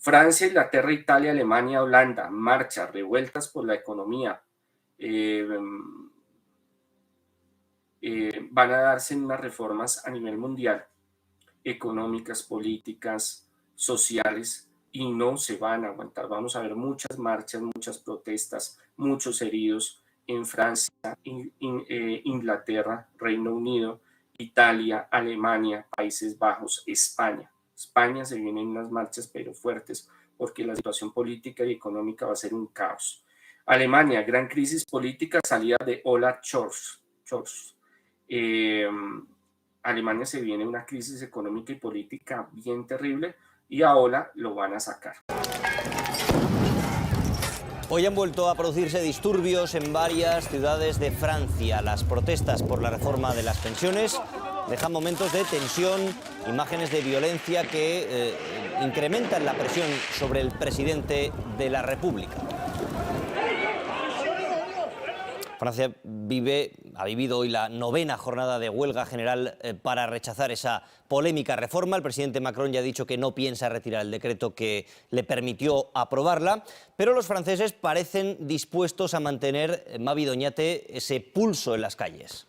Francia, Inglaterra, Italia, Alemania, Holanda, marchas, revueltas por la economía. Van a darse unas reformas a nivel mundial, económicas, políticas, sociales, y no se van a aguantar. Vamos a ver muchas marchas, muchas protestas, muchos heridos en Francia, Inglaterra, Reino Unido, Italia, Alemania, Países Bajos, España. España se vienen unas marchas pero fuertes porque la situación política y económica va a ser un caos. Alemania, gran crisis política, salida de Olaf Scholz. Alemania se viene una crisis económica y política bien terrible y ahora lo van a sacar. Hoy han vuelto a producirse disturbios en varias ciudades de Francia. Las protestas por la reforma de las pensiones dejan momentos de tensión, imágenes de violencia que incrementan la presión sobre el presidente de la República. Francia ha vivido hoy la 9ª jornada de huelga general para rechazar esa polémica reforma. El presidente Macron ya ha dicho que no piensa retirar el decreto que le permitió aprobarla, pero los franceses parecen dispuestos a mantener, Mavi Doñate, ese pulso en las calles.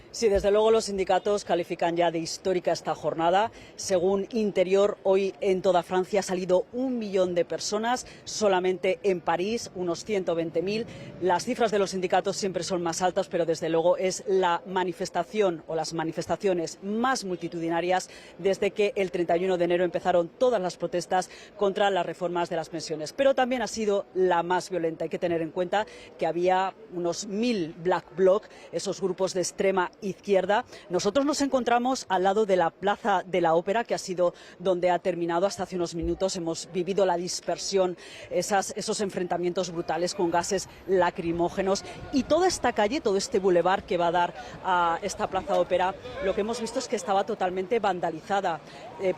Sí, desde luego los sindicatos califican ya de histórica esta jornada. Según Interior, hoy en toda Francia ha salido 1 millón de personas, solamente en París unos 120.000. Las cifras de los sindicatos siempre son más altas, pero desde luego es la manifestación o las manifestaciones más multitudinarias desde que el 31 de enero empezaron todas las protestas contra las reformas de las pensiones. Pero también ha sido la más violenta. Hay que tener en cuenta que había unos 1000 Black Bloc, esos grupos de extrema izquierda. Nosotros nos encontramos al lado de la Plaza de la Ópera, que ha sido donde ha terminado hasta hace unos minutos. Hemos vivido la dispersión, esos enfrentamientos brutales con gases lacrimógenos, y toda esta calle, todo este bulevar que va a dar a esta Plaza Ópera, lo que hemos visto es que estaba totalmente vandalizada.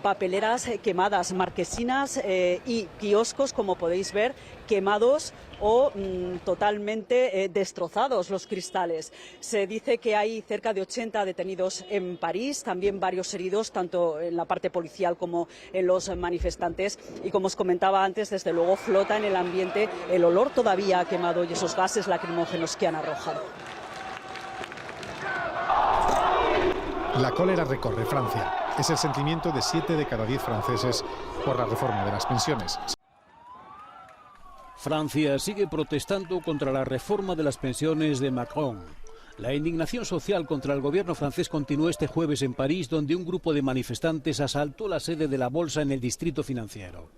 Papeleras quemadas, marquesinas y kioscos, como podéis ver, quemados o totalmente destrozados los cristales. Se dice que hay cerca de 80 detenidos en París, también varios heridos, tanto en la parte policial como en los manifestantes. Y como os comentaba antes, desde luego flota en el ambiente el olor todavía quemado y esos gases lacrimógenos que han arrojado. La cólera recorre Francia. Es el sentimiento de 7 de cada 10 franceses por la reforma de las pensiones. Francia sigue protestando contra la reforma de las pensiones de Macron. La indignación social contra el gobierno francés continuó este jueves en París, donde un grupo de manifestantes asaltó la sede de la Bolsa en el distrito financiero.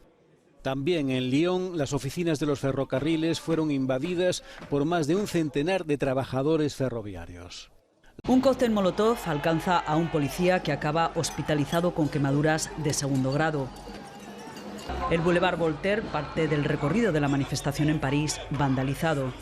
También en Lyon, las oficinas de los ferrocarriles fueron invadidas por más de un centenar de trabajadores ferroviarios. Un cóctel molotov alcanza a un policía que acaba hospitalizado con quemaduras de 2º grado. El Boulevard Voltaire, parte del recorrido de la manifestación en París, vandalizado.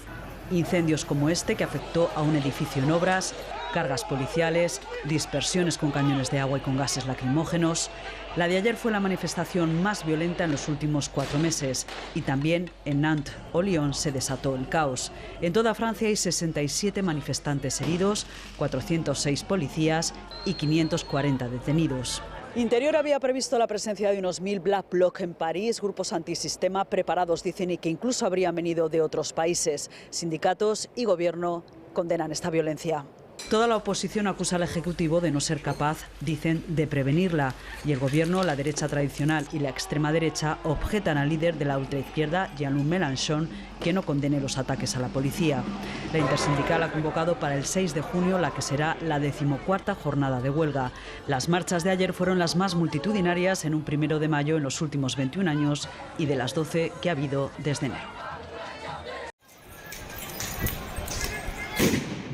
Incendios como este, que afectó a un edificio en obras, cargas policiales, dispersiones con cañones de agua y con gases lacrimógenos. La de ayer fue la manifestación más violenta en los últimos 4 meses. Y también en Nantes o Lyon se desató el caos. En toda Francia hay 67 manifestantes heridos, 406 policías y 540 detenidos. Interior había previsto la presencia de unos 1000 Black Bloc en París, grupos antisistema preparados, dicen, y que incluso habrían venido de otros países. Sindicatos y gobierno condenan esta violencia. Toda la oposición acusa al Ejecutivo de no ser capaz, dicen, de prevenirla. Y el Gobierno, la derecha tradicional y la extrema derecha objetan al líder de la ultraizquierda, Jean-Luc Mélenchon, que no condene los ataques a la policía. La Intersindical ha convocado para el 6 de junio la que será la 14ª jornada de huelga. Las marchas de ayer fueron las más multitudinarias en un 1 de mayo en los últimos 21 años y de las 12 que ha habido desde enero.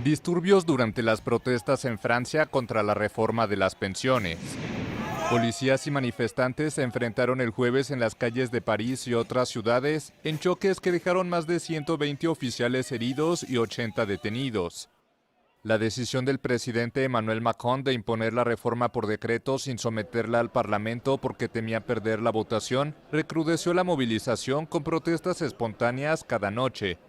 Disturbios durante las protestas en Francia contra la reforma de las pensiones. Policías y manifestantes se enfrentaron el jueves en las calles de París y otras ciudades en choques que dejaron más de 120 oficiales heridos y 80 detenidos. La decisión del presidente Emmanuel Macron de imponer la reforma por decreto sin someterla al Parlamento porque temía perder la votación recrudeció la movilización con protestas espontáneas cada noche.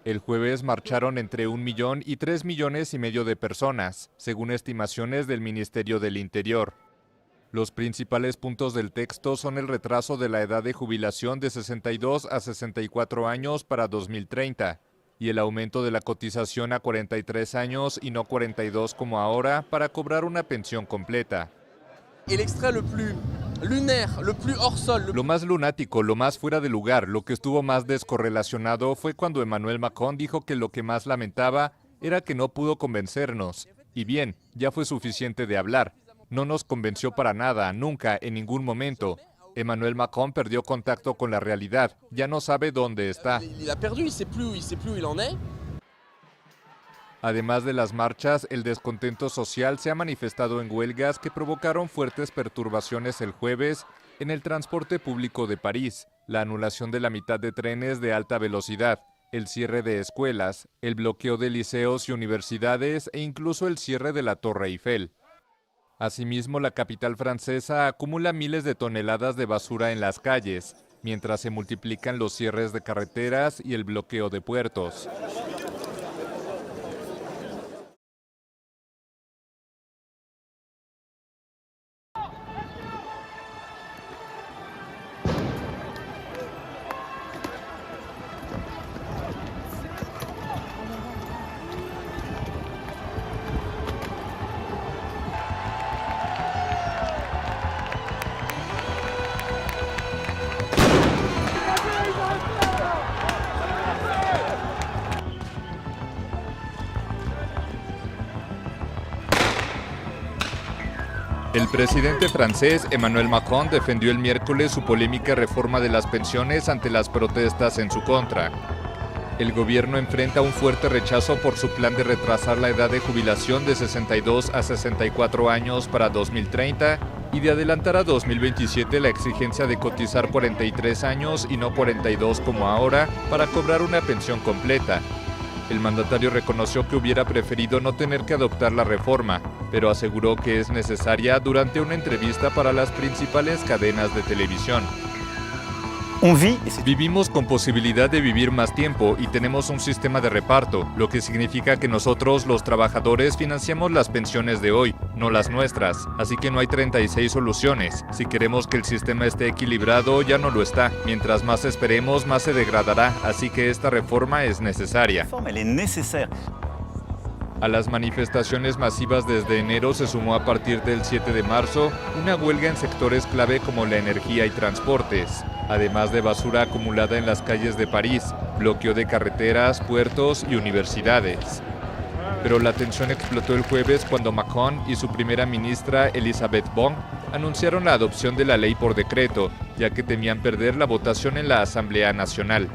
El jueves marcharon entre 1 millón y 3,5 millones de personas, según estimaciones del Ministerio del Interior. Los principales puntos del texto son el retraso de la edad de jubilación de 62 a 64 años para 2030 y el aumento de la cotización a 43 años y no 42 como ahora para cobrar una pensión completa. Lo más lunático, lo más fuera de lugar, lo que estuvo más descorrelacionado fue cuando Emmanuel Macron dijo que lo que más lamentaba era que no pudo convencernos. Y bien, ya fue suficiente de hablar. No nos convenció para nada, nunca, en ningún momento. Emmanuel Macron perdió contacto con la realidad, ya no sabe dónde está. Además de las marchas, el descontento social se ha manifestado en huelgas que provocaron fuertes perturbaciones el jueves en el transporte público de París, la anulación de la mitad de trenes de alta velocidad, el cierre de escuelas, el bloqueo de liceos y universidades e incluso el cierre de la Torre Eiffel. Asimismo, la capital francesa acumula miles de toneladas de basura en las calles, mientras se multiplican los cierres de carreteras y el bloqueo de puertos. El presidente francés Emmanuel Macron defendió el miércoles su polémica reforma de las pensiones ante las protestas en su contra. El gobierno enfrenta un fuerte rechazo por su plan de retrasar la edad de jubilación de 62 a 64 años para 2030 y de adelantar a 2027 la exigencia de cotizar 43 años y no 42 como ahora para cobrar una pensión completa. El mandatario reconoció que hubiera preferido no tener que adoptar la reforma, pero aseguró que es necesaria durante una entrevista para las principales cadenas de televisión. Vivimos con posibilidad de vivir más tiempo y tenemos un sistema de reparto, lo que significa que nosotros, los trabajadores, financiamos las pensiones de hoy, no las nuestras. Así que no hay 36 soluciones. Si queremos que el sistema esté equilibrado, ya no lo está. Mientras más esperemos, más se degradará. Así que esta reforma es necesaria. A las manifestaciones masivas desde enero se sumó a partir del 7 de marzo una huelga en sectores clave como la energía y transportes, además de basura acumulada en las calles de París, bloqueo de carreteras, puertos y universidades. Pero la tensión explotó el jueves cuando Macron y su primera ministra Elisabeth Borne anunciaron la adopción de la ley por decreto, ya que temían perder la votación en la Asamblea Nacional.